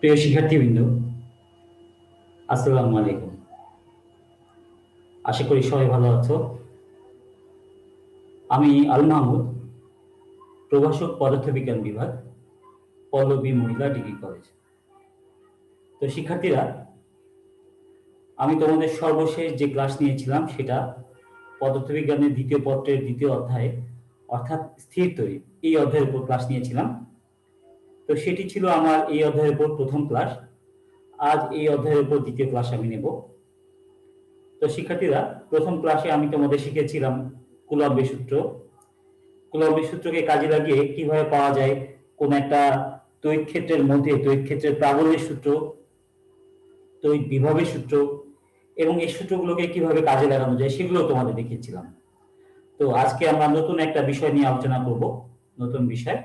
প্রিয় শিক্ষার্থীবৃন্দ, আসসালামু আলাইকুম। আশা করি সবাই ভালো আছো। আমি আল মাহমুদ, প্রভাষক পদার্থবিজ্ঞান বিভাগ, পল্লবী মহিলা ডিগ্রি কলেজ। তো শিক্ষার্থীরা, আমি তোমাদের সর্বশেষ যে ক্লাস নিয়েছিলাম সেটা পদার্থবিজ্ঞানের দ্বিতীয় পত্রের দ্বিতীয় অধ্যায়, অর্থাৎ স্থির তড়িৎ, এই অধ্যায়ের উপর ক্লাস নিয়েছিলাম। তো সেটি ছিল আমার এই অধ্যায়ের উপর প্রথম ক্লাস। আজ এই অধ্যায়ের উপর দ্বিতীয় ক্লাস আমি নেব। তো শিক্ষার্থীরা, প্রথম ক্লাসে আমি তোমাদের শিখেছিলাম কুলম্বের সূত্র। কুলম্বের সূত্রকে কাজে লাগিয়ে কিভাবে পাওয়া যায় কোন একটা তড়িৎ ক্ষেত্রের মধ্যে তড়িৎ ক্ষেত্রের প্রাবল্যের সূত্র, তড়িৎ বিভবের সূত্র, এবং এই সূত্রগুলোকে কিভাবে কাজে লাগানো যায় সেগুলো তোমাদের দেখিয়েছিলাম। তো আজকে আমরা নতুন একটা বিষয় নিয়ে আলোচনা করব। নতুন বিষয়,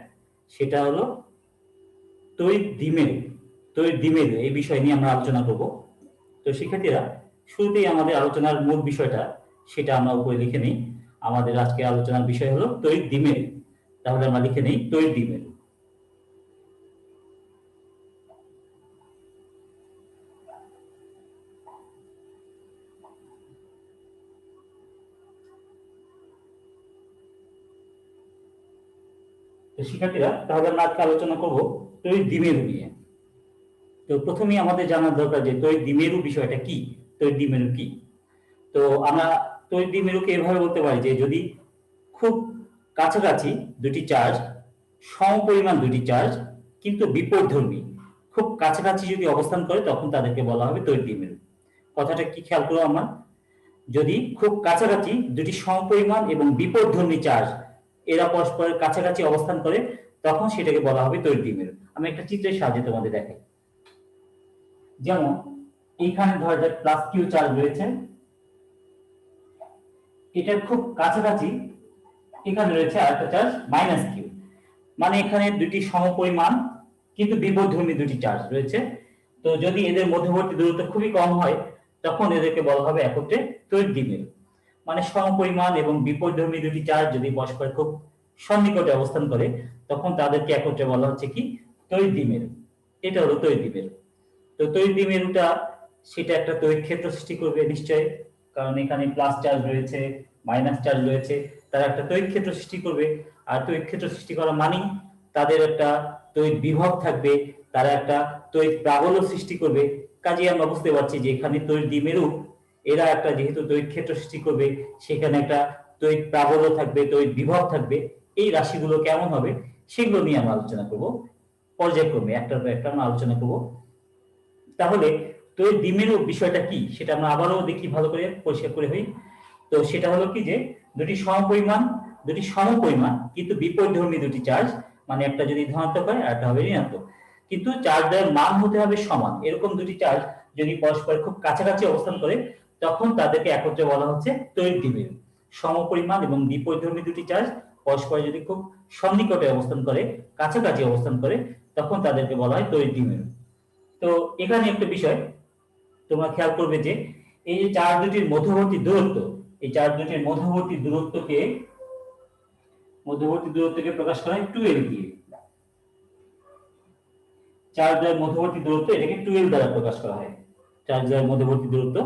সেটা হলো তড়িৎ দ্বিমেরু। তড়িৎ দ্বিমেরু এই বিষয় নিয়ে আমরা আলোচনা করব। তো শিক্ষার্থীরা, শুরুতেই আমাদের আলোচনার মূল বিষয়টা সেটা আমরা উপরে লিখে নিই। আমাদের আজকে আলোচনার বিষয় হলো তড়িৎ দ্বিমেরু। তাহলে আমরা লিখে নিই তড়িৎ দ্বিমেরু। তো শিক্ষার্থীরা, তাহলে আমরা আজকে আলোচনা করব তড়িৎ দ্বিমেরু নিয়ে। তো প্রথমেই আমাদের জানার দরকার যে তড়িৎ দ্বিমেরু বিষয়টা কি, তড়িৎ দ্বিমেরু কি। তো আমরা তড়িৎ দ্বিমেরুকে এভাবে বলতে পারি যে যদি খুব কাছাকাছি দুটি চার্জ, সমপরিমাণ দুটি চার্জ কিন্তু বিপরীতধর্মী, খুব কাছাকাছি যদি অবস্থান করে তখন তাদেরকে বলা হবে তড়িৎ দ্বিমেরু। কথাটা কি খেয়াল করো আমার? যদি খুব কাছাকাছি দুটি সমপরিমাণ এবং বিপরীতধর্মী চার্জ এরা পরস্পরের কাছাকাছি অবস্থান করে তখন সেটাকে বলা হবে তড়িৎ দ্বিমেরু। আমি একটা চিত্রের সাহায্যে তোমাদের দেখাই। যেমন এইখানে ধরা যাক প্লাস কিউ চার্জ রয়েছে, এটার খুব কাছাকাছি এখানে রয়েছে আরেকটা চার্জ মাইনাস কিউ। মানে এখানে দুটি সমপরিমাণ কিন্তু বিপরীতধর্মী দুটি চার্জ রয়েছে। তো যদি এদের মধ্যবর্তী দূরত্ব খুবই কম হয় তখন এদেরকে বলা হবে একত্রে তড়িৎ দ্বিমেরু। মানে সমপরিমাণ এবং বিপরীতধর্মী দুটি চার্জ যদি পরস্পর খুব সন্নিকটে অবস্থান করে তখন তাদেরকে একত্রে বলা হচ্ছে কি তড়িৎ দ্বিমেরু। এটা হলো তড়িৎ দ্বিমেরু। তো তড়িৎ দ্বিমেরুটা সেটা একটা তড়িৎ ক্ষেত্র সৃষ্টি করবে নিশ্চয়ই, কারণ এখানে প্লাস চার্জ রয়েছে, মাইনাস চার্জ রয়েছে, তারা একটা তড়িৎ ক্ষেত্র সৃষ্টি করবে। আর তড়িৎ ক্ষেত্র সৃষ্টি করা মানেই তাদের একটা তড়িৎ বিভব থাকবে, তারা একটা তড়িৎ প্রাবল্য সৃষ্টি করবে। কাজেই আমরা বুঝতে পারছি যে এখানে তড়িৎ দ্বিমেরু এরা একটা যেহেতু তড়িৎ ক্ষেত্র সৃষ্টি করবে, সেখানে একটা তড়িৎ প্রাবল্য থাকবে, তড়িৎ বিভব থাকবে। এই রাশিগুলো কেমন হবে সেগুলো নিয়ে আমরা আলোচনা করব পর্যায়ক্রমে, একটার পর একটা আমরা আলোচনা করব। তাহলে তড়িৎ দ্বিমেরু বিষয়টা কি সেটা আমরা আবারও দেখি, ভালো করে পরিষ্কার করে হই। তো সেটা হলো কি যে দুটি সমপরিমাণ কিন্তু বিপরীতধর্মী দুটি চার্জ, মানে একটা যদি ধনাত্মক হয় আর একটা হবে ঋণাত্মক, কিন্তু চার্জের মান হতে হবে সমান, এরকম দুটি চার্জ যদি পরস্পর খুব কাছাকাছি অবস্থান করে তখন তাদেরকে একত্রে বলা হচ্ছে তড়িৎ দ্বিমেরু। সমপরিমাণ এবং বিপরীতধর্মী দুটি চার্জ পরস্পর যদি খুব সন্নিকটে অবস্থান করে, কাছাকাছি অবস্থান করে, তখন তাদেরকে বলা হয় তড়িৎ দ্বিমেরু। তো এখানে একটা বিষয় তোমরা খেয়াল করবে যে এই যে চার্জ দুটির মধ্যবর্তী দূরত্ব, এই চার্জ দুটির মধ্যবর্তী দূরত্বকে প্রকাশ করা হয় 2l দিয়ে। চার্জের মধ্যবর্তী দূরত্ব এটাকে 2l দ্বারা প্রকাশ করা হয়, চার্জের মধ্যবর্তী দূরত্ব।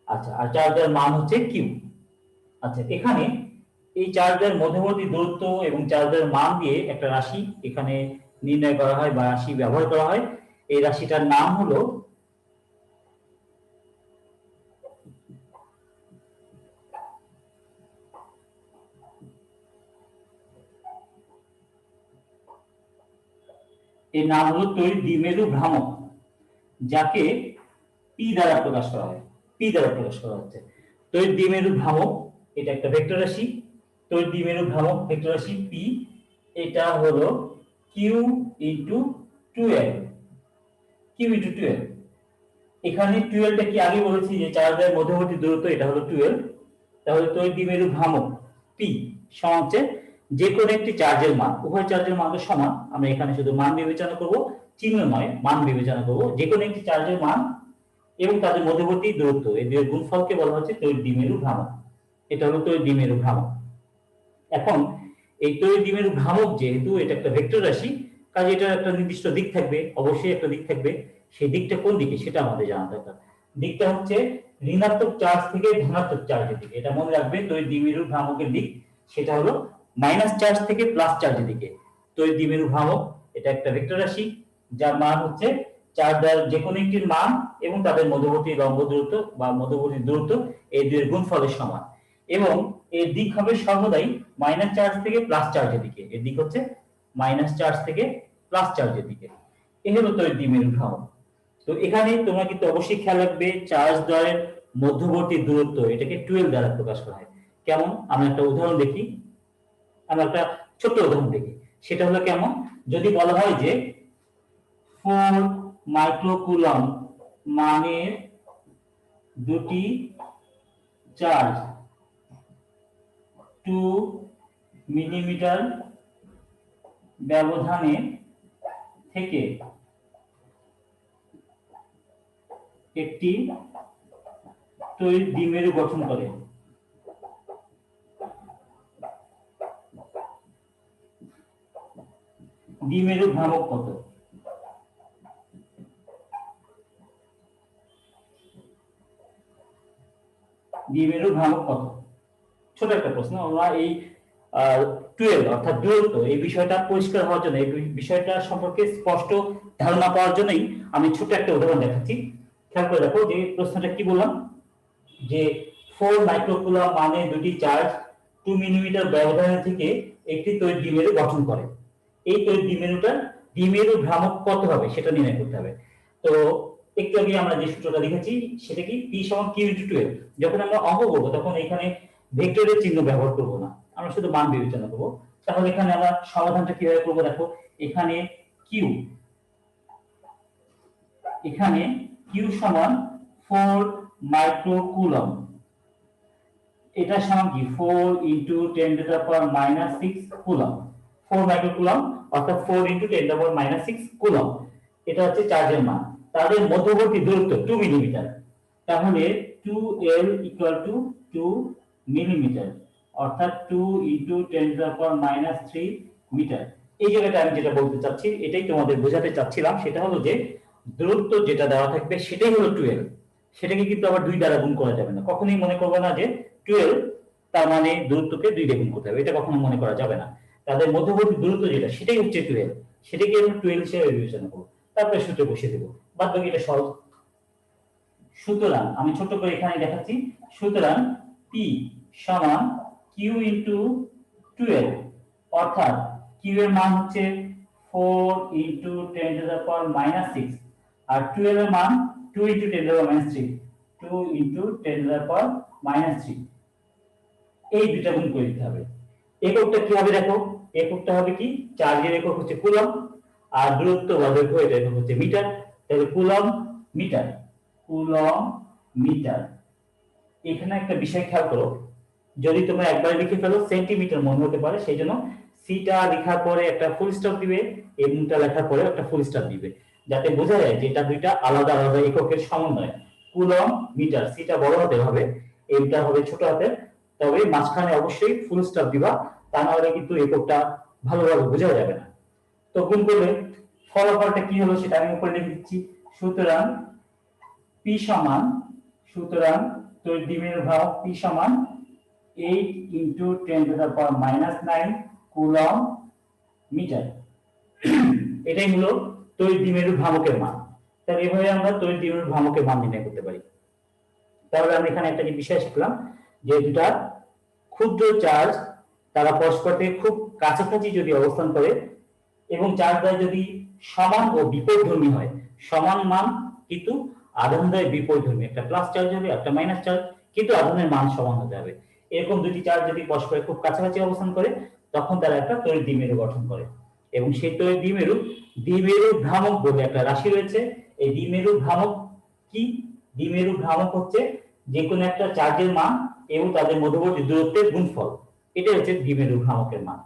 আচ্ছা, আর চার্জের মান হচ্ছে কিউ। আচ্ছা, এখানে এই চার্জের মধ্যবর্তী দূরত্ব এবং চার্জের মান দিয়ে একটা রাশি এখানে নির্ণয় করা হয় বা রাশি ব্যবহার করা হয়। এই রাশিটার নাম হলো তড়িৎ দ্বিমেরু ভ্রামক, যাকে পি দ্বারা প্রকাশ করা হয়, পি দ্বারা প্রকাশ করা হচ্ছে। তড়িৎ দ্বিমেরু ভ্রামক এটা একটা ভেক্টর রাশি, তড়িৎ দ্বিমেরু ভ্রামক ভেক্টর রাশি পি, এটা হলো Q into 2l, Q into 2l। এখানে 2l টা কি আগে বলেছি যে চার্জের মধ্যবর্তী দূরত্ব, এটা হলো 2l। তাহলে তড়িৎ দ্বিমেরু ভ্রামক পি সমান হচ্ছে যে কোনো একটি চার্জের মান, উভয় চার্জের মান তো সমান, আমরা এখানে শুধু মান বিবেচনা করব, চিহ্ন নয়, মান বিবেচনা করব। যে কোনো একটি চার্জের মান এবং তাদের মধ্যবর্তী দূরত্ব, এই দুইয়ের গুণফলকে বলা হচ্ছে তড়িৎ দ্বিমেরু ভ্রামক। এটা হলো তড়িৎ দ্বিমেরু ভ্রামক। এখন এই তড়িৎ দ্বিমেরু ভ্রামক যেহেতু এটা একটা ভেক্টর রাশি, কাজে এটার একটা নির্দিষ্ট দিক থাকবে, অবশ্যই একটা দিক থাকবে। সেই দিকটা কোন দিকে সেটা আমাদের জানা দরকার। দিকটা হচ্ছে ঋণাত্মক চার্জ থেকে ধনাত্মক চার্জের দিকে। এটা মনে রাখবে, তড়িৎ দ্বিমেরু ভ্রামকের দিক সেটা হলো মাইনাস চার্জ থেকে প্লাস চার্জের দিকে। তড়িৎ দ্বিমেরু ভ্রামক এটা একটা ভেক্টর রাশি, যার মান হচ্ছে চার দ্বারা যে কোনো একটির মান এবং তাদের মধ্যবর্তী লম্ব দূরত্ব বা মধ্যবর্তী দূরত্ব, এই দুইয়ের গুণফলের সমান। এবং এর দিক হবে সর্বদাই মাইনাস চার্জ থেকে প্লাস চার্জের দিকে। এর দিক হচ্ছে মাইনাস চার্জ থেকে প্লাস চার্জের দিকে। এই হলো তড়িৎ দ্বিমেরু ভ্রামক। তো এখানে তোমরা কিন্তু অবশ্যই খেয়াল রাখবে, চার্জ দ্বয়ের মধ্যবর্তী দূরত্ব এটাকে 12 দ্বারা প্রকাশ করা হয়। কেমন? আমরা একটা উদাহরণ দেখি। আমরা একটা ছোট্ট উদাহরণ দেখি। সেটা হলো কেমন? যদি বলা হয় যে 4 মাইক্রোকুলম মানের দুটি চার্জ 2 মিলিমিটার ব্যবধানে থেকে একটি তড়িৎ দ্বিমেরু গঠন করে। দ্বিমেরু ভ্রামক কত? দ্বিমেরু ভ্রামক কত? ছোট একটা প্রশ্ন। আমরা এই 12 অর্থাৎ দূরত্ব এই বিষয়টা পরিষ্কার হওয়ার জন্য, এই বিষয়টা সম্পর্কে স্পষ্ট ধারণা পাওয়ার জন্যই আমি ছোট একটা উদাহরণ দেখাচ্ছি। খেয়াল করে দেখো যে প্রশ্নটা কি বললাম, যে 4 মাইক্রোকুলম মানে দুটি চার্জ 2 মিলিমিটার ব্যবধানে থেকে একটি তড়িৎ দ্বিমেরু গঠন করে। এই তড়িৎ দ্বিমেরুটার দ্বিমেরু ভ্রামক কত হবে সেটা নির্ণয় করতে হবে। তো একটু আগে আমরা যে সূত্রটা লিখেছি সেটা কি, P সমান Q * 12। যখন আমরা অঙ্ক করব তখন এখানে ভেক্টরের চিহ্ন ব্যবহার করব না, আমরা শুধু মান বিবেচনা করব। তাহলে এখানে আমরা সমাধানটা কিভাবে করব দেখো, এখানে Q সমান 4 মাইক্রোকুলম, এটা সমান কি 4 * 10⁻⁻6 কুলম। 4 মাইক্রোকুলম অর্থাৎ 4 * 10⁻⁻6 কুলম, এটা হচ্ছে চার্জের মান। তাদের মধ্যবর্তী দূরত্ব 2 মিলিমিটার। তাহলে 2L = 2 মিলিমিটার, অর্থাৎ 2 * 10⁻³ মিটার। এই জায়গাটা আমি যেটা বলতে চাচ্ছি, এটাই তোমাদের বোঝাতে চাচ্ছিলাম, সেটা হলো যে দূরত্ব যেটা দেওয়া থাকবে সেটাই হলো 12। সেটাকে কিন্তু আবার 2 দ্বারা গুণ করা যাবে না। কখনোই মনে করবে না যে 12 তার মানে দূরত্বকে 2 দিয়ে গুণ করতে হবে, এটা কখনো মনে করা যাবে না। তাদের মধ্যবর্তী দূরত্ব যেটা সেটাই হচ্ছে 12, সেটাকে আমরা 12 হিসেবে বিবেচনা করব। তারপরে সূত্রে বসিয়ে দেব, বাদ বাকি এটা সহজ। সুতরাং আমি ছোট করে এখানে দেখাচ্ছি। সুতরাং P সমান Q * 12, অর্থাৎ Q এর মান হচ্ছে 4 * 10⁻⁻6 আর 12 এর মান 2 * 10⁻³ 2 * 10⁻³ এই দুইটা গুণ করে দিতে হবে। এককটা কি হবে দেখো, এককটা হবে কি, চার্জের একক হচ্ছে কুলম আর দূরত্ব বা দৈর্ঘ্য এটা একক হচ্ছে মিটার। তাহলে কুলম মিটার, কুলম মিটার। এখানে একটা বিষয় খেয়াল করো, যদি তোমরা একবার লিখে ফেলো সেন্টিমিটার মনে হতে পারে, সেই জন্য সিটা লেখার পরে একটা ফুল স্টপ দিবে, এমটা লেখার পরে একটা ফুল স্টপ দিবে, যাতে বোঝা যায় যে এটা দুইটা আলাদা আলাদা এককের সমন্বয়। কুলম মিটার, সিটা বড় হাতের হবে, এমটা হবে ছোট হাতের, তবে মাঝখানে অবশ্যই ফুল স্টপ দিবা, তা না হলে কিন্তু এককটা ভালোভাবে বোঝা যাবে না। তো গুণ করলে ফলাফলটা কি হলো সেটা আমি উপরে লিখে দিচ্ছি। সুতরাং P সমান, সুতরাং তড়িৎ দ্বিমেরু ভ্রামক P সমান 8 * 10⁻⁹ কুলম মিটার। এটাই হলো তড়িৎ দ্বিমেরু ভ্রামকের মান। তাহলে এভাবে আমরা তড়িৎ দ্বিমেরু ভ্রামকের মান নির্ণয় করতে পারি। তাহলে আমরা এখানে একটা বিষয় শিখলাম যে দুটা ক্ষুদ্র চার্জ তারা পরস্পর থেকে খুব কাছাকাছি যদি অবস্থান করে এবং চার্জদ্বয় যদি সমান ও বিপরীতধর্মী হয়, সমান মান কিন্তু আধানদ্বয় বিপরীতধর্মী, একটা প্লাস চার্জ হবে একটা মাইনাস চার্জ, কিন্তু আধানের মান সমান হতে হবে। এরকম দুটি চার্জ যদি পরস্পরের খুব কাছাকাছি অবস্থান করে তখন তারা একটা তড়িৎ দ্বিমেরু গঠন করে। এবং সেই তড়িৎ দ্বিমেরু দ্বিমেরু ভ্রামক বলে একটা রাশি রয়েছে। এই দ্বিমেরু ভ্রামক কি? দ্বিমেরু ভ্রামক হচ্ছে যে কোনো একটা চার্জের মান এবং তাদের মধ্যবর্তী দূরত্বের গুণফল, এটা হচ্ছে দ্বিমেরু ভ্রামকের মান।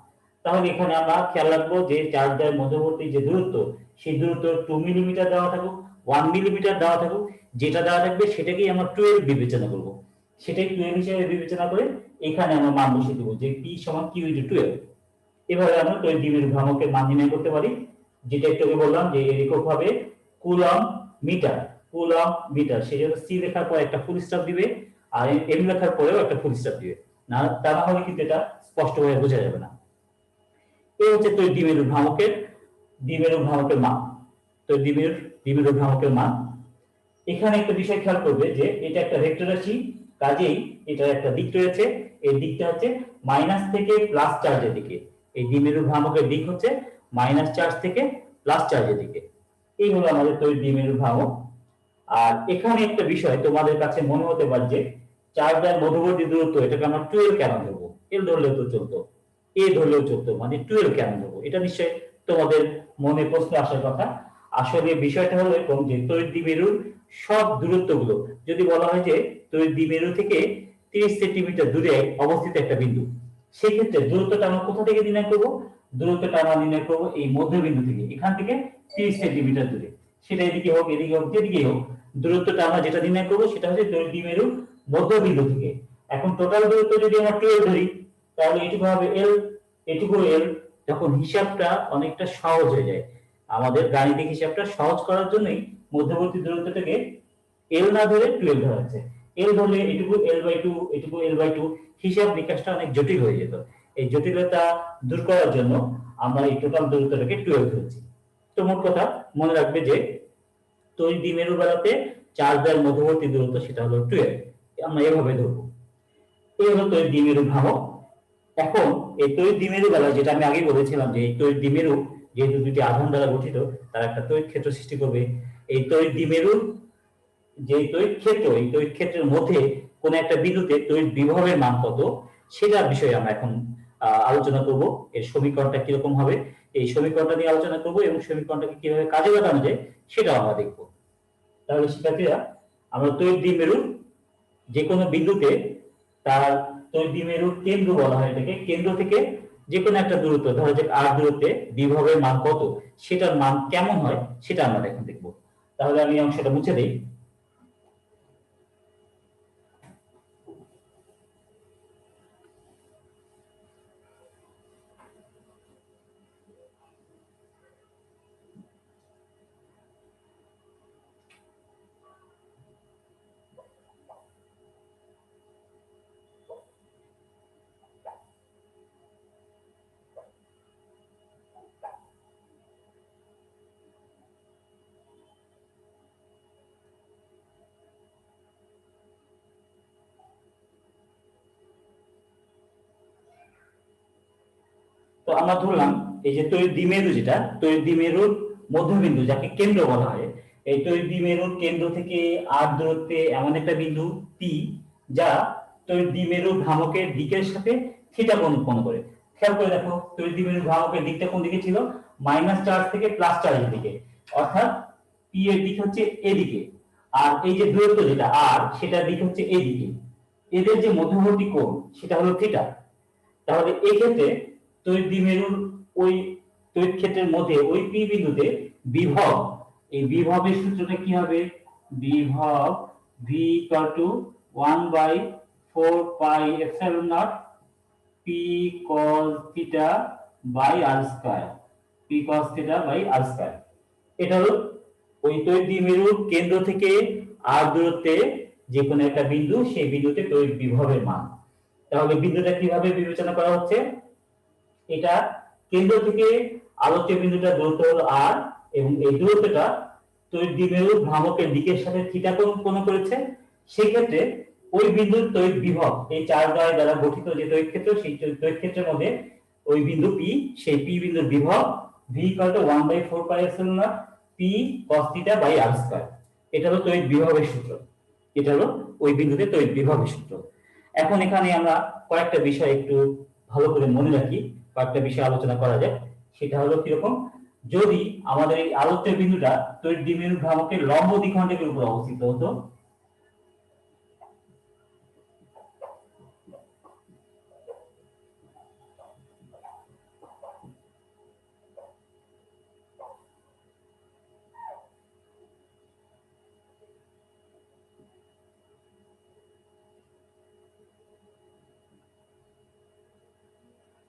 তাহলে এখানে আমরা খেয়াল রাখবো যে চার্জের মধ্যবর্তী যে দূরত্ব, সেই দূরত্ব 2 মিলিমিটার দেওয়া থাকুক, 1 মিলিমিটার দেওয়া থাকুক, যেটা দেওয়া থাকবে সেটাকেই আমরা 12 বিবেচনা করব। সেটাই 12 হিসেবে বিবেচনা করে এখানে আমরা মান বসিয়ে দেব যে P সমান Q * 12। এভাবে আমরা তড়িৎ দ্বিমেরু ভ্রামকের মান নির্ণয় করতে পারি। যেটা একটু আগে বললাম যে এর একক হবে কুলম মিটার। কুলম মিটার, সেই জন্য সি লেখার পর একটা ফুল স্টপ দিবে, আর এম লেখার পরেও একটা ফুল স্টপ দিবে, না তা না হলে কিন্তু এটা স্পষ্টভাবে বোঝা যাবে না। এই হচ্ছে তড়িৎ দ্বিমেরু ভ্রামকের মান। তো দ্বিমেরু ভ্রামকের মান। এখানে একটা বিষয় খেয়াল করবে যে এটা একটা ভেক্টর রাশি, কাজেই এটার একটা দিক রয়েছে। এই দিকটা হচ্ছে মাইনাস থেকে প্লাস চার্জের দিকে। এই দ্বিমেরু ভ্রামকের দিক হচ্ছে মাইনাস চার্জ থেকে প্লাস চার্জের দিকে। এই হলো আমাদের তড়িৎ দ্বিমেরু ভ্রামক। আর এখানে একটা বিষয় তোমাদের কাছে মনে হতে পারে যে চার্জের মধ্যবর্তী দূরত্ব, এটাকে আমরা 12 কেন ধরবো, এল ধরলেও তো চলতো, এ ধরলেও চলতো, মানে 12 কেন ধরবো, এটা নিশ্চয়ই তোমাদের মনে প্রশ্ন আসার কথা। আসলে বিষয়টা হলো এরকম যে তড়িৎ দ্বিমেরুর সব দূরত্বগুলো, যদি বলা হয় যে তড়িৎ দ্বিমেরু থেকে 30 সেন্টিমিটার দূরে অবস্থিত একটা বিন্দু, সেক্ষেত্রে দূরত্বটা আমরা কোথা থেকে নির্ণয় করবো? দূরত্বটা আমরা নির্ণয় করবো এই মধ্যবিন্দু থেকে, এখান থেকে 30 সেন্টিমিটার দূরে। সেটা এদিকে হোক এদিকে হোক যেদিকেই হোক, দূরত্বটা আমরা যেটা নির্ণয় করবো সেটা হচ্ছে তড়িৎ দ্বিমেরুর মধ্যবিন্দু থেকে। এখন টোটাল দূরত্ব যদি আমরা 12 ধরি, তাহলে এটুকু হবে এল, এটুকু এল। তখন হিসাবটা অনেকটা সহজ হয়ে যায়। আমাদের গাণিতিক হিসাবটা সহজ করার জন্যই মধ্যবর্তী দূরত্বটাকে এল না ধরে 12 ধরা হচ্ছে। এল ধরলে এটুকু এল বাই টু, এটুকু এল বাই টু, হিসাব নিকাশটা অনেক জটিল হয়ে যেত। এই জটিলতা দূর করার জন্য আমরা এই টোটাল দূরত্বটাকে 12 ধরেছি। তো মোট কথা মনে রাখবে যে তড়িৎ দ্বিমেরু বেলাতে চার্জের মধ্যবর্তী দূরত্ব সেটা হলো 12, আমরা এভাবে ধরবো। এই হলো তড়িৎ দ্বিমেরু ভ্রামক। এখন এই তড়িৎ দ্বিমেরু বেলা, যেটা আমি আগে বলেছিলাম যে এই তড়িৎ দ্বিমেরু যেহেতু দুটি আধান দ্বারা গঠিত, তারা একটা তড়িৎ ক্ষেত্র সৃষ্টি করবে। এই তড়িৎ দ্বিমেরুর যে তড়িৎ ক্ষেত্র, এই তড়িৎ ক্ষেত্রের মধ্যে কোন একটা বিন্দুতে তড়িৎ বিভবের মান কত, সেটার বিষয়ে আমরা এখন আলোচনা করব। এর সমীকরণটা কিরকম হবে, এই সমীকরণটা নিয়ে আলোচনা করব, এবং সমীকরণটাকে কিভাবে কাজে লাগানো যায় সেটাও আমরা দেখব। তাহলে শিক্ষার্থীরা, আমরা তড়িৎ দ্বিমেরুর যে কোনো বিন্দুতে তার তড়িৎ দ্বিমেরুর কেন্দ্র বলা হয় এটাকে, কেন্দ্র থেকে যে কোনো একটা দূরত্ব, ধরা যাক আর দূরত্বে বিভবের মান কত, সেটার মান কেমন হয় সেটা আমরা এখন দেখব। তাহলে আমি অংশটা মুছে দেই। তো আমরা ধরলাম এই যে তড়িৎ দ্বিমেরু, যেটা তড়িৎ দ্বিমেরুর মধ্যবিন্দু যাকে কেন্দ্র বলা হয়, এই তড়িৎ দ্বিমেরুর কেন্দ্র থেকে আর দূরত্বে এমন একটা বিন্দু পি, যা তড়িৎ দ্বিমেরু ভ্রামকের দিকের সাথে থিটা কোণ উৎপন্ন করে। খেয়াল করে দেখো, তড়িৎ দ্বিমেরু ভ্রামকের দিকটা কোন দিকে ছিল? মাইনাস চার্জ থেকে প্লাস চার্জের দিকে, অর্থাৎ পি এর দিক হচ্ছে এদিকে, আর এই যে দূরত্ব যেটা আর, সেটার দিক হচ্ছে এদিকে। এদের যে মধ্যবর্তী কোণ সেটা হলো থিটা। তাহলে এই ক্ষেত্রে তড়িৎ দ্বিমেরুর ওই তড়িৎ ক্ষেত্রের মধ্যে ওই পি বিন্দুতে বিভব, এই বিভবের সূত্রটা কি হবে? বিভব V equal to 1/4 pi epsilon naught P cos theta by R square, P cos theta by R square. এটা হলো ওই তড়িৎ দ্বিমেরুর কেন্দ্র থেকে আর দূরত্বে যে কোনো একটা বিন্দু, সেই বিন্দুতে তড়িৎ বিভবের মান। তাহলে বিন্দুটা কিভাবে বিবেচনা করা হচ্ছে? এটা কেন্দ্র থেকে আলোচ্য বিন্দুটা দূরত্ব হলো আর, এবং এই দূরত্বটা তড়িৎ দ্বিমেরুর ভ্রামকের দিকের সাথে থিটা কোণ করেছে। সেই ক্ষেত্রে ওই বিন্দুর তড়িৎ বিভব, এই চার দ্বারা গঠিত যে তড়িৎ ক্ষেত্র, সেই তড়িৎ ক্ষেত্রের মধ্যে ওই বিন্দু পি, সেই পি বিন্দুর বিভব V equal to 1/4 pi epsilon naught P cos theta by R square. এটা হলো তড়িৎ বিভবের সূত্র, এটা হলো ওই বিন্দুতে তড়িৎ বিভবের সূত্র। এখন এখানে আমরা কয়েকটা বিষয় একটু ভালো করে মনে রাখি, কয়েকটা বিষয় আলোচনা করা যায়। সেটা হলো কিরকম, যদি আমাদের এই আলোচ্য বিন্দুটা তড়িৎ দ্বিমেরু ভ্রামকের লম্ব দ্বিখণ্ডকের উপর অবস্থিত হতো,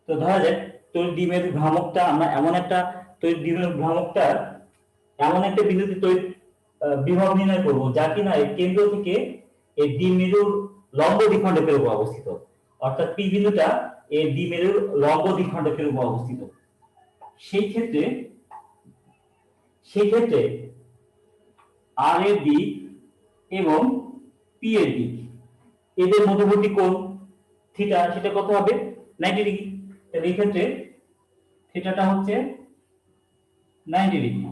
তো ধরা যাক তড়িৎ দ্বিমেরু ভ্রামকটা আমরা এমন একটা তড়িৎ দ্বিমেরুর ভ্রামকটা এমন একটা বিন্দুতে তড়িৎ বিভব নির্ণয় করব যা কিনা এই কেন্দ্র থেকে এই দ্বিমেরুর লম্ব দ্বিখণ্ডকের উপর অবস্থিত, অর্থাৎ পি বিন্দুটা এই দ্বিমেরুর লম্ব দ্বিখণ্ডকের উপর অবস্থিত। সেই ক্ষেত্রে আর এর দিক এবং পি এর দিক, এদের মধ্যবর্তী কোণ থিটা, সেটা কত হবে? 90 ডিগ্রি। তাহলে এই ক্ষেত্রে থিটাটা হচ্ছে 90 ডিগ্রি,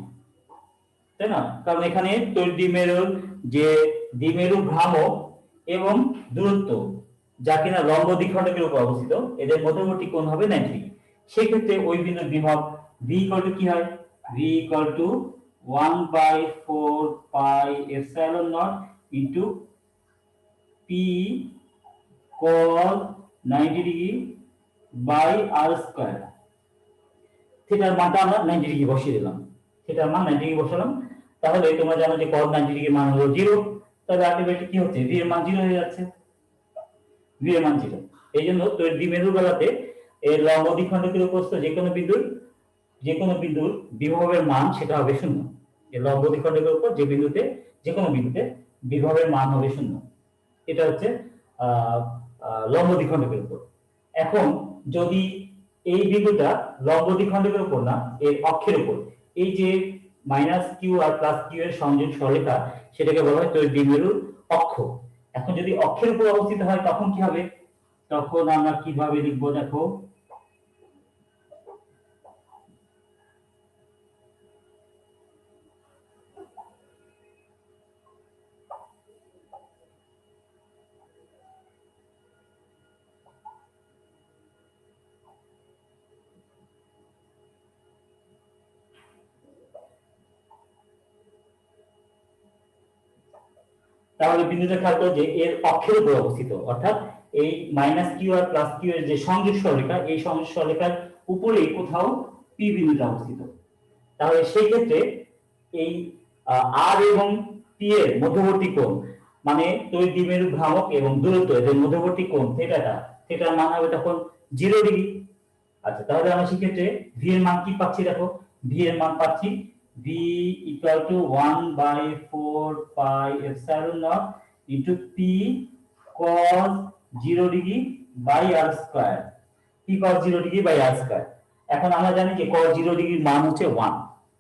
তাই না? কারণ এখানে তড়িৎ দ্বিমেরুর যে দ্বিমেরু ভ্রামক এবং দূরত্ব যা কিনা লম্ব দ্বিখণ্ডকের উপর অবস্থিত, এদের মধ্যবর্তী কোণ হবে 90 ডিগ্রি। সেই ক্ষেত্রে ওই বিন্দুর বিভব v কি হয়? v 1/4 pi epsilon naught into p cos 90 degree by r square. থিটার মানটা আমরা 90 ডিগ্রি বসিয়ে দিলাম, থিটার মান 90 ডিগ্রি বসালাম। তাহলে তোমরা জানো যে cos 90 ডিগ্রি মান হলো 0, তাহলে আলটিমেটলি কি হচ্ছে? v এর মান 0 হয়ে যাচ্ছে, v এর মান 0। এইজন্য তড়িৎ দ্বিমেরুর বেলাতে এর লম্ব দ্বিখণ্ডকের উপস্থিত যে কোনো বিন্দুর বিভবের মান সেটা হবে 0। এই লম্ব দ্বিখণ্ডকের উপর যে কোনো বিন্দুতে বিভবের মান হবে 0। এটা হচ্ছে লম্ব দ্বিখণ্ডকের উপর। এখন যদি এই বিন্দুটা লম্ব দ্বিখণ্ডকের উপর না, এর অক্ষের উপর, এই যে q আর q এর সংযোগ সরলরেখা, সেটাকে বলা হয় তড়িৎ দ্বিমেরুর অক্ষ। এখন যদি অক্ষের উপর অবস্থিত হয় তখন কি হবে? তখন আমরা কিভাবে লিখবো দেখো, তাহলে বিন্দুটা খেয়াল করো যে এর অক্ষের উপর অবস্থিত, অর্থাৎ এই q আর q এর যে সংযোগ সরলরেখা, এই সংযোগ সরলরেখার উপরেই কোথাও p বিন্দুটা অবস্থিত। তাহলে সেই ক্ষেত্রে এই r এবং p এর মধ্যবর্তী কোণ, মানে তড়িৎ দ্বিমেরু ভ্রামক এবং দূরত্ব, এদের মধ্যবর্তী কোণ থিটার মান হবে তখন 0 ডিগ্রি। আচ্ছা, তাহলে আমরা সেক্ষেত্রে v এর মান কি পাচ্ছি? দেখো, v এর মান পাচ্ছি v = 1/4 pi epsilon naught into p cos 0 degree by r square. p cos 0 degree by r square. এখন আমরা জানি যে cos 0 ডিগ্রির মান হচ্ছে 1,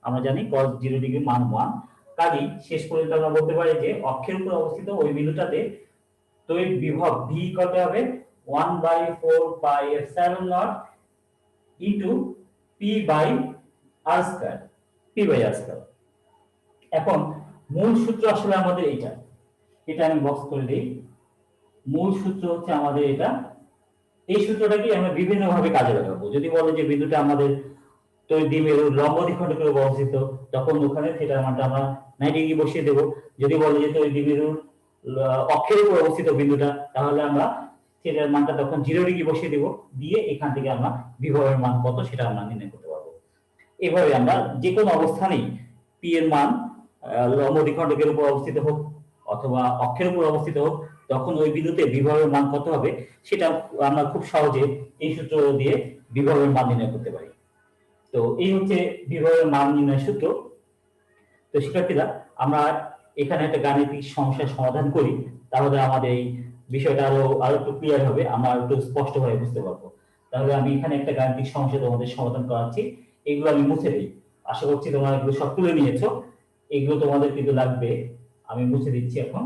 আমরা জানি cos 0 ডিগ্রির মান 1। কাজেই শেষ পর্যন্ত আমরা বলতে পারি যে অক্ষের উপর অবস্থিত ওই বিন্দুটাতে তড়িৎ বিভব v কত হবে? 1/4 pi epsilon naught into p by r square, p by r square. এখন মূল সূত্র আসলে আমাদের এটা আমি বক্স করে দেই। মূল সূত্র হচ্ছে আমাদের এটা। এই সূত্রটাকে আমরা বিভিন্ন ভাবে কাজে লাগাবো। যদি বলে যে বিন্দুটা আমাদের তড়িৎ দ্বিমেরুর লম্ব দ্বিখণ্ডকের উপর অবস্থিত, তখন ওখানে থিটার মানটা আমরা 90 ডিগ্রি বসিয়ে দেব। যদি বলে যে তড়িৎ দ্বিমেরুর অক্ষের উপর অবস্থিত বিন্দুটা, তাহলে আমরা থিটার মানটা তখন 0 ডিগ্রি বসিয়ে দেব, দিয়ে এখান থেকে আমরা বিভবের মান কত সেটা আমরা নির্ণয় করতে পারবো। এভাবে আমরা যে কোনো অবস্থানেই p এর মান লম্ব দ্বিখণ্ডকের উপর অবস্থিত হোক অথবা অক্ষের উপর অবস্থিত হোক, তখন ওই বিন্দুতে বিভবের মান কত হবে সেটা আমরা খুব সহজে এই সূত্র দিয়ে বিভবের মান নির্ণয় করতে পারি। তো এই হচ্ছে বিভবের মান নির্ণয়ের সূত্র। তো শিক্ষার্থীরা, আমরা এখানে একটা গাণিতিক সমস্যার সমাধান করি, তাহলে আমাদের এই বিষয়টা আরো একটু ক্লিয়ার হবে, আমরা একটু স্পষ্টভাবে বুঝতে পারবো। তাহলে আমি এখানে একটা গাণিতিক সমস্যা তোমাদের সমাধান করাচ্ছি, এগুলো আমি মুছে দিই। আশা করছি তোমরা এগুলো সব তুলে নিয়েছো, এগুলো তোমাদের কিন্তু লাগবে। আমি মুছে দিচ্ছি এখন।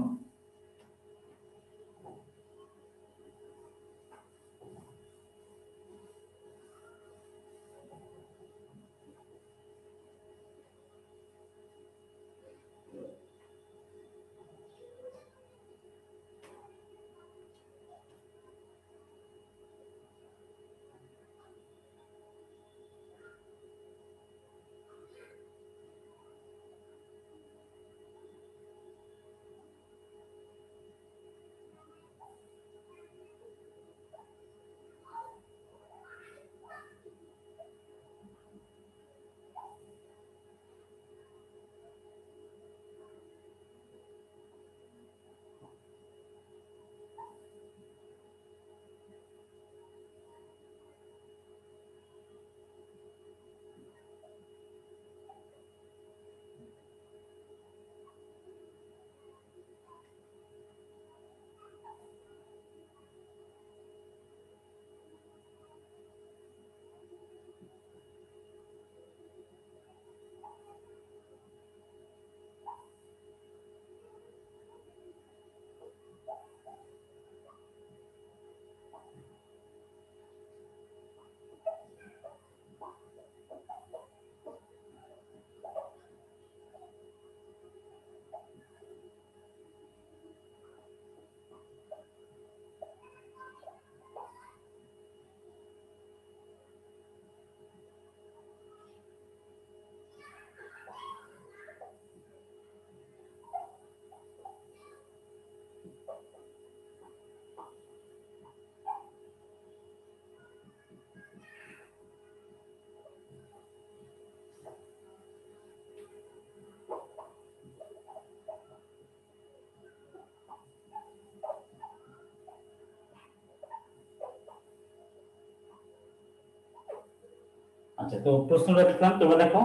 আচ্ছা, তো প্রশ্নটা দেখলাম, তোমরা দেখো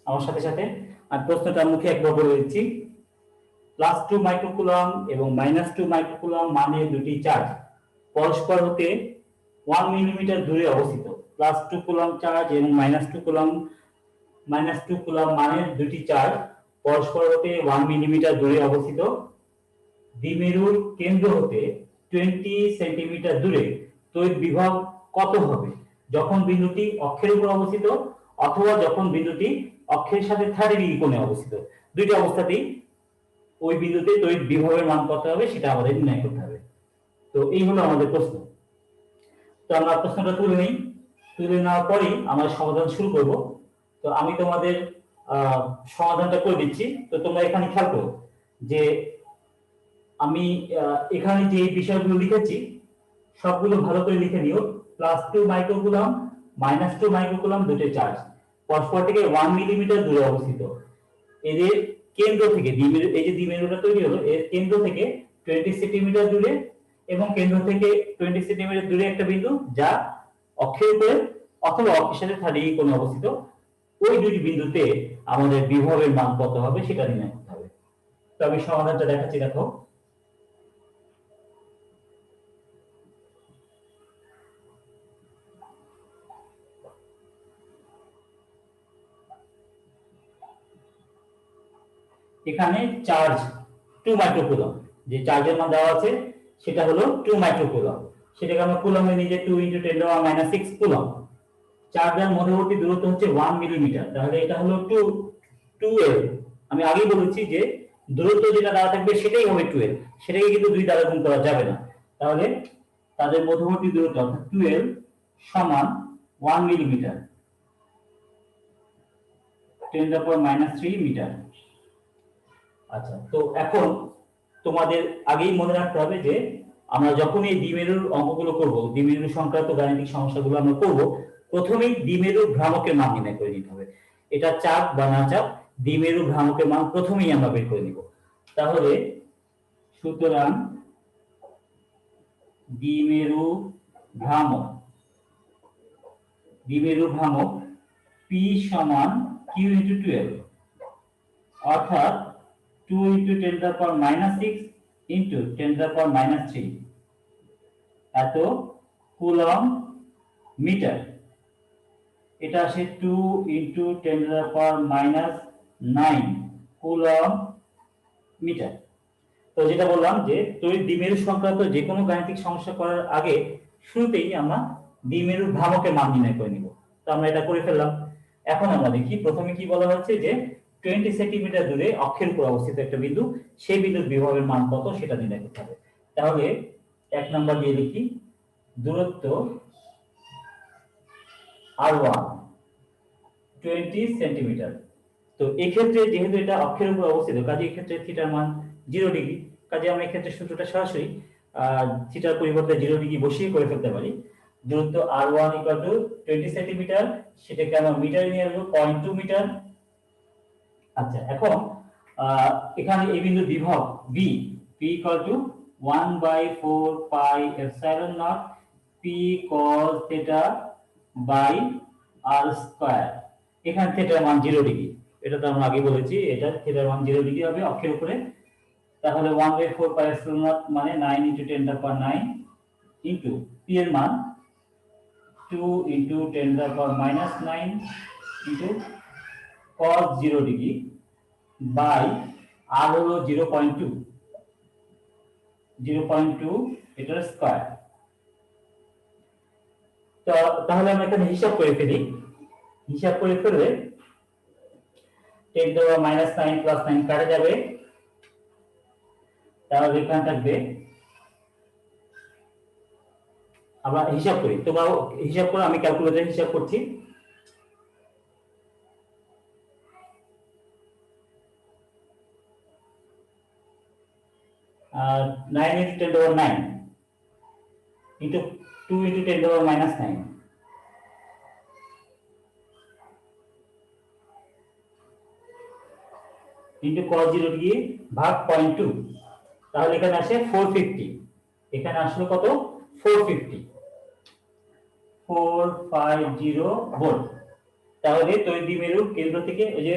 আমার সাথে সাথে। আর প্রশ্নটা মুখে একবার বলে দিচ্ছি। +2 মাইক্রোকুলম এবং -2 মাইক্রোকুলম মানে দুটি চার্জ পরস্পর হতে 1 মিলিমিটার দূরে অবস্থিত। +2 কুলম চার্জ এবং -2 কুলম মানে দুটি চার্জ পরস্পর হতে 1 মিলিমিটার দূরে অবস্থিত। দ্বিমেরুর কেন্দ্র হতে 20 সেন্টিমিটার দূরে তড়িৎ বিভব কত হবে যখন বিন্দুটি অক্ষের উপর অবস্থিত অথবা যখন বিন্দুটি অক্ষের সাথে 30 ডিগ্রি কোণে অবস্থিত। দুইটা অবস্থাতেই ওই বিন্দুতে তড়িৎ বিভবের মান কত হবে সেটা আমাদের নির্ণয় করতে হবে। তো এই হলো আমাদের প্রশ্ন। তো আমরা প্রশ্নটা তুলে নেই, তুলে নেওয়ার পরেই আমরা সমাধান শুরু করব। তো আমি তোমাদের সমাধানটা করে দিচ্ছি। তো তোমরা এখানে খেয়াল করো যে আমি এখানে যে বিষয়গুলো লিখেছি সবগুলো ভালো করে লিখে নিও। +2 মাইক্রোকুলম -2 মাইক্রোকুলম দুটো চার্জ পরস্পর থেকে 1 মিলিমিটার দূরে অবস্থিত। এদের কেন্দ্র থেকে দ্বিমেরু, এই যে দ্বিমেরুটা তৈরি হলো এর কেন্দ্র থেকে 20 সেন্টিমিটার দূরে এবং কেন্দ্র থেকে 20 সেন্টিমিটার দূরে একটা বিন্দু যা অক্ষের উপরে অথবা অক্ষের সাথে 30 ডিগ্রি কোণে অবস্থিত। ওই দুটি বিন্দুতে আমাদের বিভবের মান কত হবে সেটা নির্ণয় করতে হবে। তো আমি সমাধানটা দেখাচ্ছি, দেখো। এখানে চার্জ 2 মাইক্রোকুলম, যে চার্জের মান দেওয়া আছে সেটা হলো 2 মাইক্রোকুলম, সেটাকে আমরা কুলমে নিয়ে যে 2 × 10⁻⁶ কুলম। চার্জের মধ্যবর্তী দূরত্ব হচ্ছে 1 মিলিমিটার, তাহলে এটা হলো 2l। আমি আগেই বলেছি যে দূরত্ব যেটা দেওয়া থাকবে সেটাই হবে 2l, সেটাকে কিন্তু 2 দ্বারা গুণ করা যাবে না। তাহলে তাদের মধ্যবর্তী দূরত্ব অর্থাৎ 2l সমান 1 মিলিমিটার, 10⁻³ মিটার। আচ্ছা, তো এখন তোমাদের আগেই মনে রাখতে হবে যে আমরা যখন এই দ্বিমেরুর অঙ্কগুলো করব, দ্বিমেরু সংক্রান্ত গাণিতিক সমস্যাগুলো আমরা করব, প্রথমেই দ্বিমেরুর ভ্রামকের মান নির্ণয় করে নিতে হবে। এটা চাপ বা না চাপ, দ্বিমেরু ভ্রামকের মান প্রথমেই আমরা বের করে নিব। তাহলে সুতরাং দ্বিমেরু ভ্রামক P সমান Q × 12, অর্থাৎ 2 × 10⁻⁶ × 10⁻³ এত কুলম মিটার। এটা আসে 2 × 10⁻⁹ কুলম মিটার। তো যেটা বললাম যে তড়িৎ দ্বিমেরু সংক্রান্ত যে কোনো গাণিতিক সমস্যা করার আগে শুরুতেই আমরা দ্বিমেরু ভ্রামকের মান নির্ণয় করে নিব। তো আমরা এটা করে ফেললাম। এখন আমরা দেখি প্রথমে কি বলা হচ্ছে যে 20 সেন্টিমিটার দূরে অক্ষের উপর অবস্থিত একটা বিন্দু, সেই বিন্দুর বিভবের মান কত সেটা নির্ণয় করতে হবে। তাহলে 1 নাম্বার দিয়ে লিখি দূরত্ব r1 20 সেন্টিমিটার। তো এই ক্ষেত্রে যেহেতু এটা অক্ষের উপর অবস্থিত, কাজে এই ক্ষেত্রে থিটার মান 0 ডিগ্রি। কাজে আমরা এই ক্ষেত্রে সূত্রটা সরাসরি থিটার পরিবর্তে 0 ডিগ্রি বসিয়ে করে ফেলতে পারি। দূরত্ব r1 = 20 সেন্টিমিটার, সেটাকে আমরা মিটারে নিয়ে আসবো 0.2 মিটার। আচ্ছা, এখন এখানে এই বিন্দু বিভব v, p = 1/4 pi epsilon naught p cos θ/r²। এখানে থিটার মান 0 ডিগ্রি, এটা তো আমরা আগে বলেছি, এটা থিটার মান 0 ডিগ্রি হবে অক্ষের উপরে। তাহলে 1/4 পাই এপসাইলন নট মানে 9 × 10⁹ ইনটু p এর মান 2 × 10⁻⁹ into cos 0 degree by r হলো 0.2 এটার স্কয়ার। তো তাহলে আমরা এখানে হিসাব করে ফেলি। হিসাব করে ফেললে 10⁻⁹ + 9 কাটা যাবে, তাহলে এখানে থাকবে, আমরা হিসাব করি, তোমরা হিসাব করো, আমি ক্যালকুলেটরে হিসাব করছি। 9 × 10⁻⁹ into 2 × 10⁻⁹ into cos 0 ডিগ্রি ভাগ 0.2, তাহলে এখানে আসে 450। এখানে আসলো কত? 450 ভোল্ট। তাহলে তড়িৎ দ্বিমেরুর কেন্দ্র থেকে ওই যে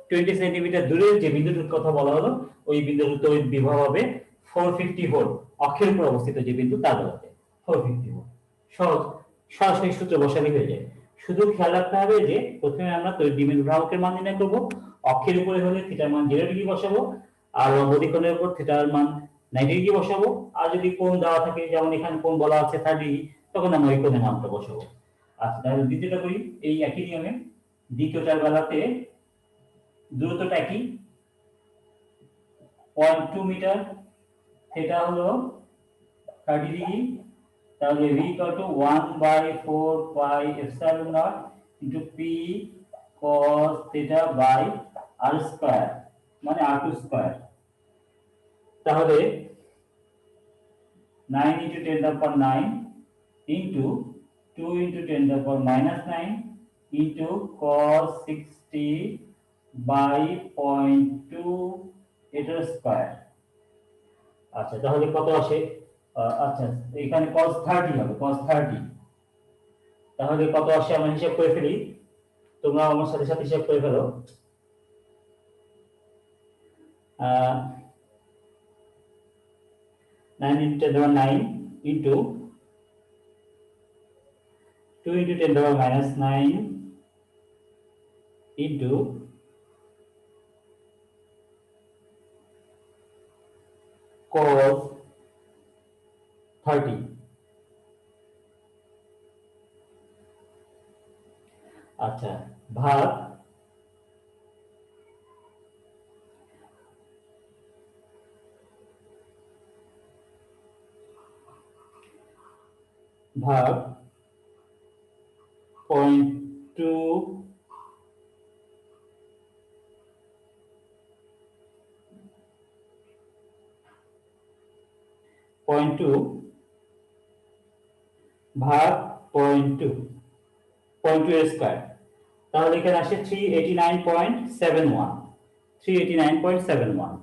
20 সেন্টিমিটার দূরে যে বিন্দুটার কথা বলা হলো ওই বিন্দুর তড়িৎ বিভব হবে 450 ভোল্ট, অক্ষের উপর অবস্থিত যে বিন্দু তার বেলাতে 450 ভোল্ট। সহজ, সরাসরি সূত্র বসালে হয়ে যায়। শুধু খেয়াল রাখতে হবে যে প্রথমে আমরা তড়িৎ দ্বিমেরু ভ্রামকের মান নির্ণয় করব, অক্ষের উপরে হলে থিটার মান 0 ডিগ্রি বসাবো, আর লম্ব দ্বিখণ্ডের উপর থিটার মান 90 ডিগ্রি বসাবো, আর যদি কোণ দেওয়া থাকে যেমন এখানে কোণ বলা আছে 30 ডিগ্রি, তখন আমরা ওই কোণের মানটা বসাবো। আচ্ছা, তাহলে দ্বিতীয়টা করি এই একই নিয়মে। দ্বিতীয়টার বেলাতে দূরত্বটা একই, 0.2 মিটার, থিটা হলো 30 ডিগ্রি, তাহলে v equal to 1/4 pi epsilon naught into p cos theta by r square মানে r2 স্কয়ার। তাহলে 9 into 10 to the power 9 into 2 into 10 to the power minus 9 into cos 60 by 0.2 এটার square. আচ্ছা, তাহলে কত আসে? আচ্ছা, এখানে cos 30 হবে, cos 30। তাহলে কত আসে আমরা হিসাব করে ফেলি, তোমরা আমার সাথে সাথে হিসাব করে ফেলো। 9 into 10 to the power 9 into 2 into 10 to the power minus 9 into cos 30। আচ্ছা, ভাগ ভাগ 0.2 ভাগ 0.2 এর স্কয়ার। তাহলে এখানে আসে 389.71, 389.71।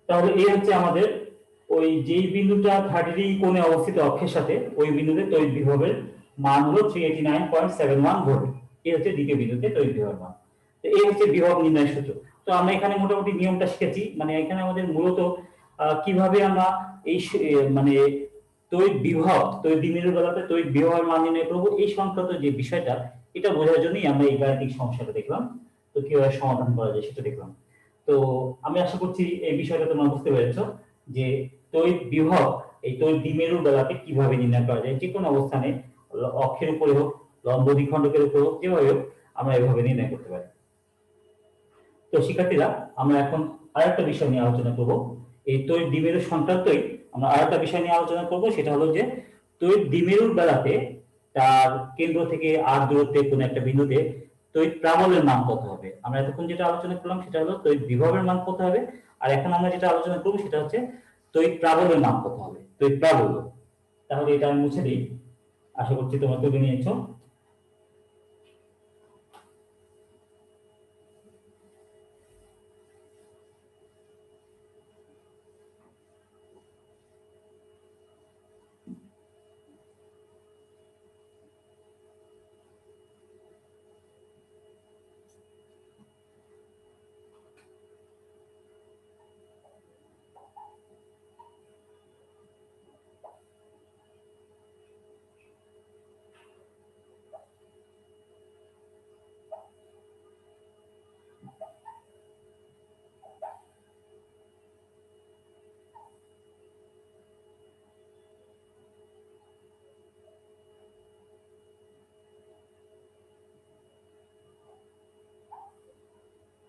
তাহলে এই হচ্ছে আমাদের ওই যেই বিন্দুটা 30 ডিগ্রি কোণে অবস্থিত অক্ষের সাথে, ওই বিন্দুতে তড়িৎ বিভবের মান হলো 389.71 ভোল্ট। এই হচ্ছে দ্বিতীয় বিন্দুতে তড়িৎ বিভবের মান। তো এই হচ্ছে বিভব নির্ণয় সূত্র। তো আমরা এখানে মোটামুটি নিয়মটা শিখেছি, মানে এখানে আমাদের মূলত কিভাবে আমরা এই মানে তড়িৎ বিভব, তড়িৎ দ্বিমেরুর বেলাতে তড়িৎ বিভবের মান নির্ণয় করব, এই সংক্রান্ত যে বিষয়টা, এটা বোঝার জন্যই আমরা এই গাণিতিক সমস্যাটা দেখলাম। তো কিভাবে সমাধান করা যায় সেটা দেখলাম। তো আমি আশা করছি এই বিষয়টা তোমরা বুঝতে পেরেছো যে তড়িৎ বিভব এই তড়িৎ দ্বিমেরুর বেলাতে কিভাবে নির্ণয় করা যায়। যে কোনো অবস্থানে, অক্ষের উপরে হোক, লম্ব দ্বিখণ্ডকের উপরে হোক, যেভাবে হোক আমরা এভাবে নির্ণয় করতে পারি। তো শিক্ষার্থীরা, আমরা এখন আরেকটা বিষয় নিয়ে আলোচনা করব। এই তড়িৎ দ্বিমেরু সংক্রান্তই আমরা আরেকটা বিষয় নিয়ে আলোচনা করব, সেটা হলো যে তড়িৎ দ্বিমেরুর বেলাতে তার কেন্দ্র থেকে r দূরত্বে কোনো একটা বিন্দুতে তড়িৎ প্রাবল্যের মান কত হবে। আমরা এতক্ষণ যেটা আলোচনা করলাম সেটা হলো তড়িৎ বিভবের মান কত হবে, আর এখন আমরা যেটা আলোচনা করব সেটা হচ্ছে তড়িৎ প্রাবল্যের মান কত হবে, তড়িৎ প্রাবল্য। তাহলে এটা আমি মুছে দিই, আশা করছি তোমরা তুলে নিয়েছো।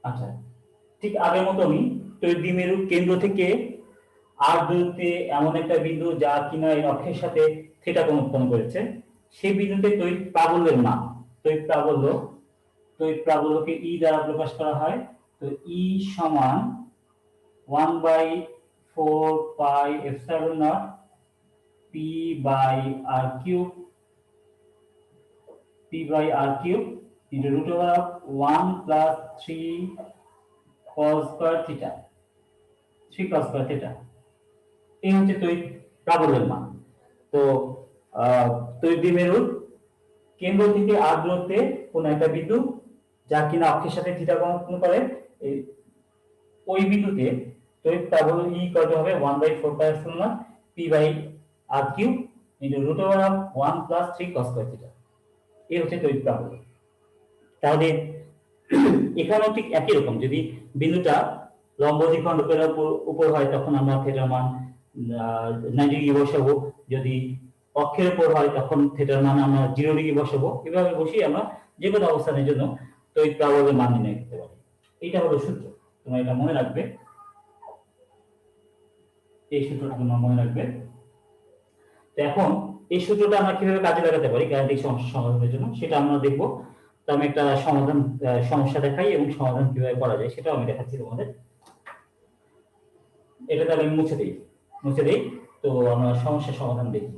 আচ্ছা, ঠিক আগের মতনই তড়িৎ দ্বিমেরুর কেন্দ্র থেকে r দূরত্বে এমন একটা বিন্দু যা কিনা এই অক্ষের সাথে থিটা কোণ উৎপন্ন করেছে, সেই বিন্দুতে তড়িৎ প্রাবল্যের মান, তড়িৎ প্রাবল্যকে E দ্বারা প্রকাশ করা হয়। তো E সমান 1/4 pi epsilon naught p by r cube, into root over 1 plus 3 cos square theta, 3 cos square theta। এই হচ্ছে তড়িৎ প্রাবল্যের মান। তো তড়িৎ দ্বিমেরুর কেন্দ্র থেকে r দূরত্বে কোন একটা বিন্দু যা কিনা অক্ষের সাথে থিটা কোণ করে, ওই বিন্দুতে তড়িৎ প্রাবল্য E কত হবে 1/4πε0 p/r³ √1 + 3 cos স্কয়ার থিটা। এই হচ্ছে তড়িৎ প্রাবল্য। তাহলে এখানেও ঠিক একই রকম, যদি বিন্দুটা লম্ব দ্বিখণ্ডকের উপর হয় তখন আমরা থিটার মান 90 ডিগ্রি বসাবো, যদি অক্ষের উপর হয় তখন থিটার মান আমরা 0 ডিগ্রি বসাবো। এভাবে বসিয়ে আমরা যে কোনো অবস্থানের জন্য তড়িৎ প্রাবল্যের মান নির্ণয় করতে পারি। এটা হলো সূত্র, তোমরা এটা মনে রাখবে, এই সূত্রটা তোমরা মনে রাখবে। তো এখন এই সূত্রটা আমরা কিভাবে কাজে লাগাতে পারি গাণিতিক সমস্যা সমাধানের জন্য সেটা আমরা দেখব। তো আমি একটা সমস্যা দেখাই এবং সমাধান কিভাবে করা যায় সেটাও আমি দেখাচ্ছি তোমাদের। এটা তাহলে আমি মুছে দেই। তো আমরা সমস্যার সমাধান দেখি।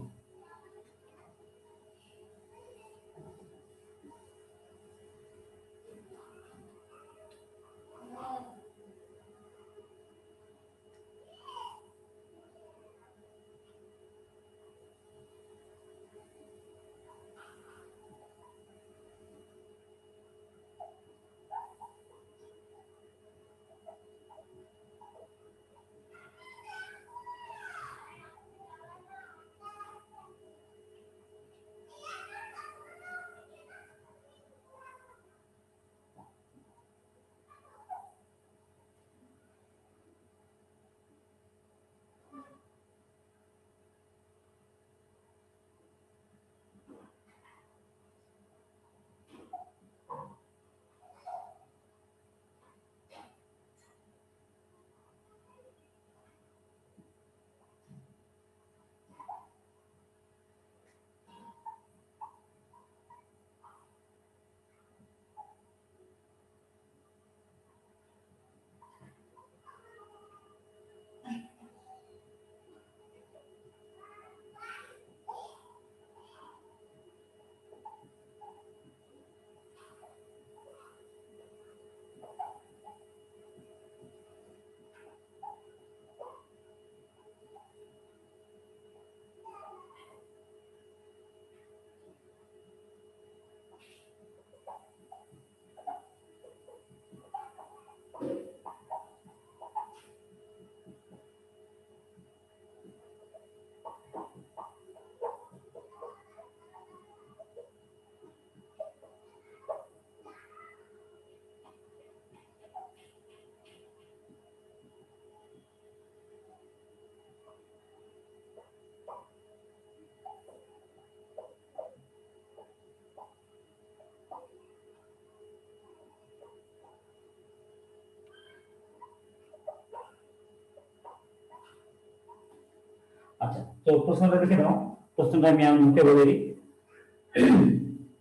আচ্ছা, তো প্রশ্নটা দেখে নাও। প্রশ্নটা আমি মুখে বলে দিই।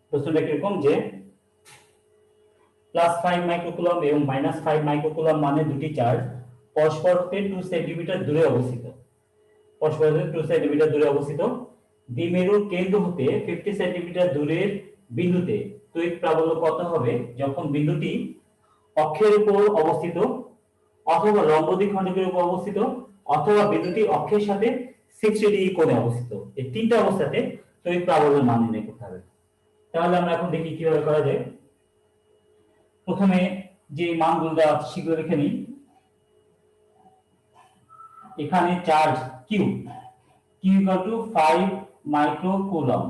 প্রশ্নটা কিরকম যে +5 মাইক্রোকুলম্ব এবং -5 মাইক্রোকুলম্ব মানে দুটি চার্জ পরস্পর হতে 2 সেন্টিমিটার দূরে অবস্থিত। পরস্পর হতে 2 সেন্টিমিটার দূরে অবস্থিত দ্বিমেরুর কেন্দ্র হতে 50 সেন্টিমিটার দূরের বিন্দুতে তড়িৎ প্রাবল্য কত হবে যখন বিন্দুটি অক্ষের উপর অবস্থিত অথবা লম্ব দ্বিখণ্ডকের উপর অবস্থিত অথবা বিন্দুটি অক্ষের সাথে 60 ডিগ্রি কোণে অবস্থিত। এই তিনটা অবস্থাতে তড়িৎ প্রাবল্যের মান নির্ণয় করতে হবে। তাহলে আমরা এখন দেখি কিভাবে করা যায়। প্রথমে যে মানগুলো দেওয়া আছে সেগুলো লিখে নিই। এখানে চার্জ Q 5 মাইক্রোকুলম্ব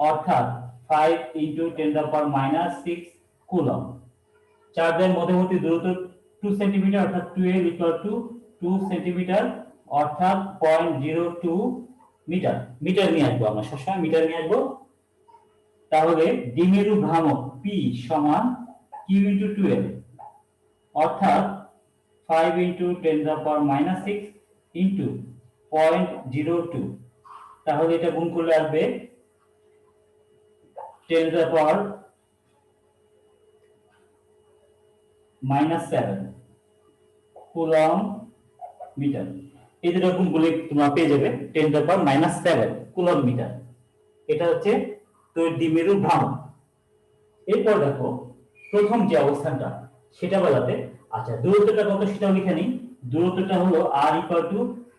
অর্থাৎ 5 × 10⁻⁻6 কুলম্ব। চার্জের মধ্যবর্তী দূরত্ব 2 সেন্টিমিটার অর্থাৎ 12 = 2 সেন্টিমিটার অর্থাৎ 0.02 মিটার। মিটার নিয়ে আসবো, আমরা সবসময় মিটার নিয়ে আসবো। তাহলে দ্বিমেরু ভ্রামক P সমান Q × 12 অর্থাৎ 5 × 10⁻⁻6 × 0.02। তাহলে এটা গুণ করলে আসবে 10⁻⁻7 কুলম্ব মিটার। এই দুটো গুণ করলে তোমরা পেয়ে যাবে 10⁻⁻7 কুলম্ব মিটার। এটা হচ্ছে তড়িৎ দ্বিমেরুর ভ্রামক। এরপর দেখো প্রথম যে অবস্থানটা সেটা বলাতে, আচ্ছা দূরত্বটা কত সেটাও লিখে নিই। দূরত্বটা হলো r =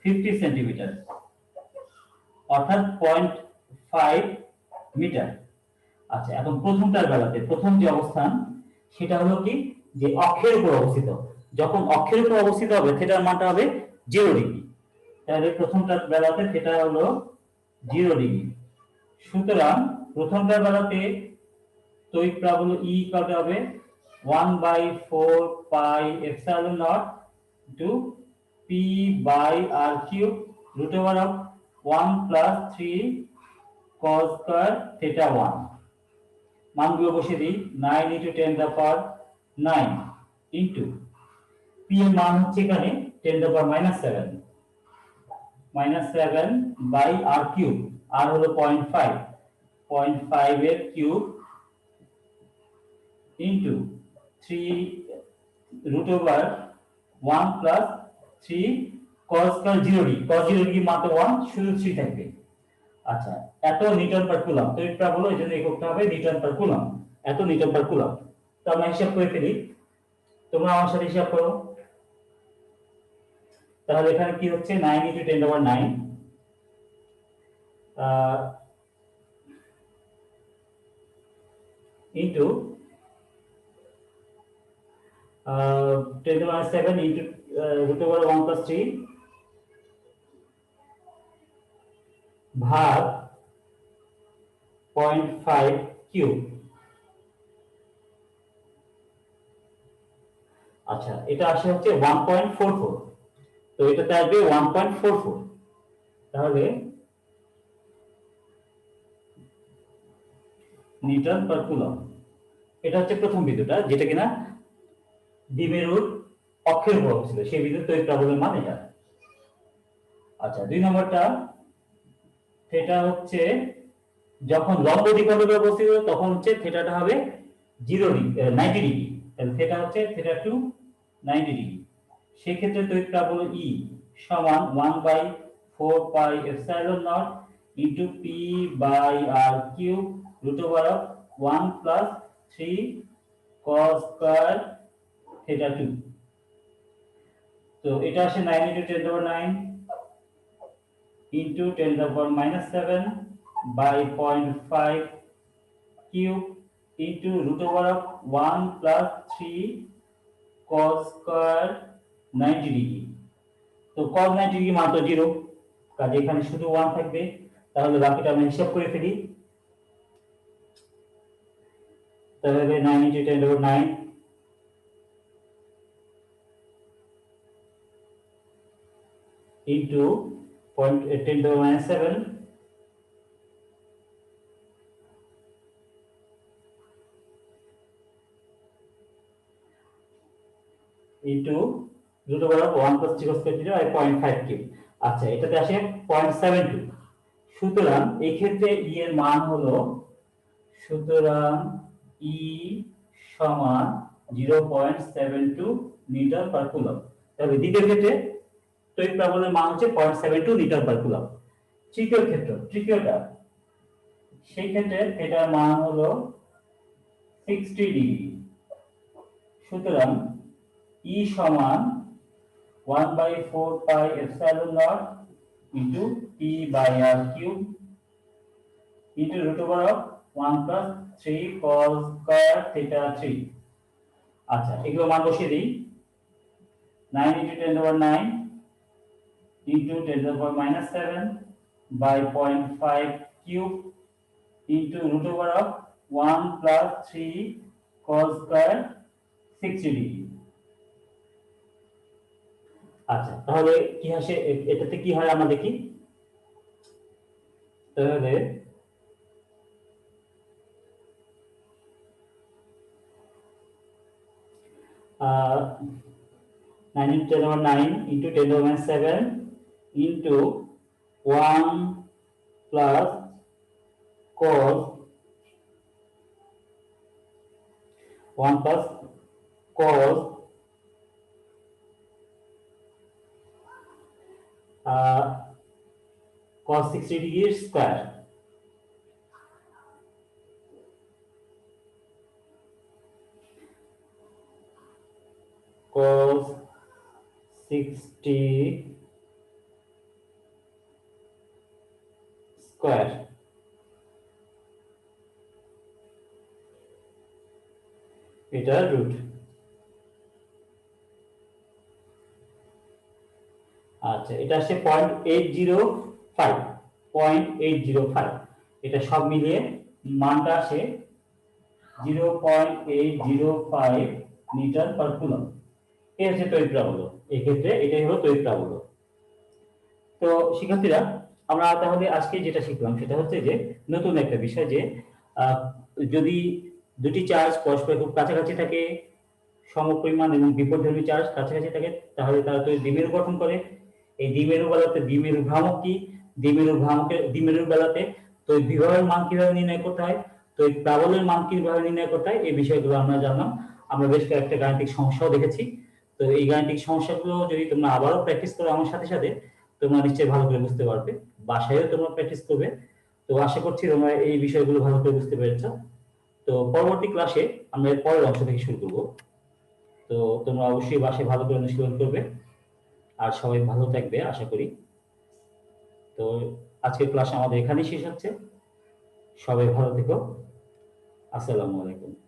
50 সেন্টিমিটার। অর্থাৎ 0.5 মিটার। আচ্ছা, এখন প্রথমটার বেলাতে প্রথম যে অবস্থান সেটা হলো কি, যে অক্ষের উপর অবস্থিত। যখন অক্ষের উপর অবস্থিত হবে থিটার মানটা হবে 0 ডিগ্রি। তাহলে প্রথমটার বেলাতে থিটা হলো 0 ডিগ্রি। সুতরাং প্রথমটার বেলাতে তড়িৎ প্রবাহ E কত হবে, 1/4 pi epsilon naught two P by R cube root over of 1 plus 3 cos square theta 1। মানগুলো বসিয়ে দিই, 9 into 10 the power 9 into P এর মান হচ্ছে এখানে 10 the power -7 by R cube, R হলো 0.5 এর cube into 3 root over 1 plus 3 cos square 0 degree, cos 0 degree মাত্র 1, শুধু 3 থাকবে। আচ্ছা, এত নিউটন পার কুলম্ব, তড়িৎ প্রবাহ হলো এজন্য এককটা হবে নিউটন পার কুলম্ব, এত নিউটন পার কুলম্ব। তো আমরা হিসাব করে ফেলি, তোমরা আমার সাথে হিসাব করো। তাহলে এখানে কি হচ্ছে, 9 into 10 power 9 into 10 to the minus 7 into root over 1 plus 3 ভাগ 0.5 কিউব। আচ্ছা, এটা আসে হচ্ছে 1.44, তো এটাতে আসবে 1.44। তাহলে নিউটন পার কুলম্ব। এটা হচ্ছে প্রথম বিন্দুটা, যেটা কিনা দ্বিমেরুর অক্ষের উপর অবস্থিত, সেই বিন্দুর তড়িৎ প্রবাহের মান এটা। আচ্ছা, দুই নম্বরটা, থিটা হচ্ছে যখন লম্ব দ্বিখণ্ডকে অবস্থিত তখন হচ্ছে থিটাটা হবে 0 ডিগ্রি, 90 ডিগ্রি। তাহলে থিটা হচ্ছে থিটা টু 90 ডিগ্রি। সেই ক্ষেত্রে তড়িৎ প্রবাহ E সমান 1/4 pi epsilon naught into P by R cube root over of 1 plus 3 cos square theta 2। তো এটা আসে 9 into 10 to the power 9 into 10 to the power -7 by 0.5 cube into root over of 1 plus 3 cos square 90 degree. তো cos 90 degree মান তো 0, কাজে এখানে শুধু 1 থাকবে। তাহলে বাকিটা আমি হিসাব করে ফেলি। তাহলে 9 into 10 to the power 9 into 10 to the -7 into root over of 1 plus 3 cos square theta by 0.5 cube. আচ্ছা, এটাতে আসে 0.72। সুতরাং এই ক্ষেত্রে E এর মান হলো, সুতরাং E সমান 0.72 নিউটন পার কুলম্ব। তাহলে দ্বিতীয় ক্ষেত্রে তড়িৎ প্রবাহের মান হচ্ছে 0.72 নিউটন পার কুলম্ব। তৃতীয়টা, সেই ক্ষেত্রে এটার মান হলো 60 ডিগ্রি। সুতরাং E সমান 1/4 pi epsilon naught into P by R cube into root over of 1 plus 3 cos square theta 3। আচ্ছা, এগুলো মান বসিয়ে দিই, 9 into 10 to the power 9 into 10 to the power -7 by 0.5 cube into root over of 1 plus 3 cos square 60 degree. আচ্ছা, তাহলে কি আসে, এটাতে কি হয় আমরা দেখি। তাহলে 9 into 10 to the power 9 into 10 to the power -7 into 1 plus cos 1 plus cos cos 60 degree square cos 60 এটা রুট। আচ্ছা, এটা আসছে 0.805, 0.805। এটা সব মিলিয়ে মানটা আসে 0.805 মিটার পার কুলম। এই হচ্ছে তড়িৎ প্রাবল্য। এই ক্ষেত্রে এটাই হলো তড়িৎ প্রাবল্য। তো শিক্ষার্থীরা, আমরা তাহলে আজকে যেটা শিখলাম সেটা হচ্ছে যে নতুন একটা বিষয় যে আহ, যদি দুটি চার্জ পরস্পর খুব কাছাকাছি থাকে, সমপরিমাণ এবং বিপরীতধর্মী চার্জ কাছাকাছি থাকে, তাহলে তারা তড়িৎ দ্বিমেরু গঠন করে। এই দ্বিমেরু বেলাতে দ্বিমেরু ভ্রামক কি, দ্বিমেরুর বেলাতে তড়িৎ বিভবের মান কিভাবে নির্ণয় করতে হয়, তড়িৎ প্রাবল্যের মান কিভাবে নির্ণয় করতে হয়, এই বিষয়গুলো আমরা জানলাম। আমরা বেশ কয়েকটা গাণিতিক সমস্যাও দেখেছি। তো এই গাণিতিক সমস্যাগুলো যদি তোমরা আবারও প্র্যাকটিস করো আমার সাথে সাথে, তোমরা নিশ্চয়ই ভালো করে বুঝতে পারবে। বাসায়ও তোমরা প্র্যাকটিস করবে। তো আশা করছি তোমরা এই বিষয়গুলো ভালো করে বুঝতে পেরেছো। তো পরবর্তী ক্লাসে আমরা এর পরের অংশ থেকে শুরু করব। তো তোমরা অবশ্যই বাসায় ভালো করে অনুশীলন করবে। আর সবাই ভালো থাকবে আশা করি। তো আজকের ক্লাস আমাদের এখানেই শেষ হচ্ছে। সবাই ভালো থেকো। আসসালামু আলাইকুম।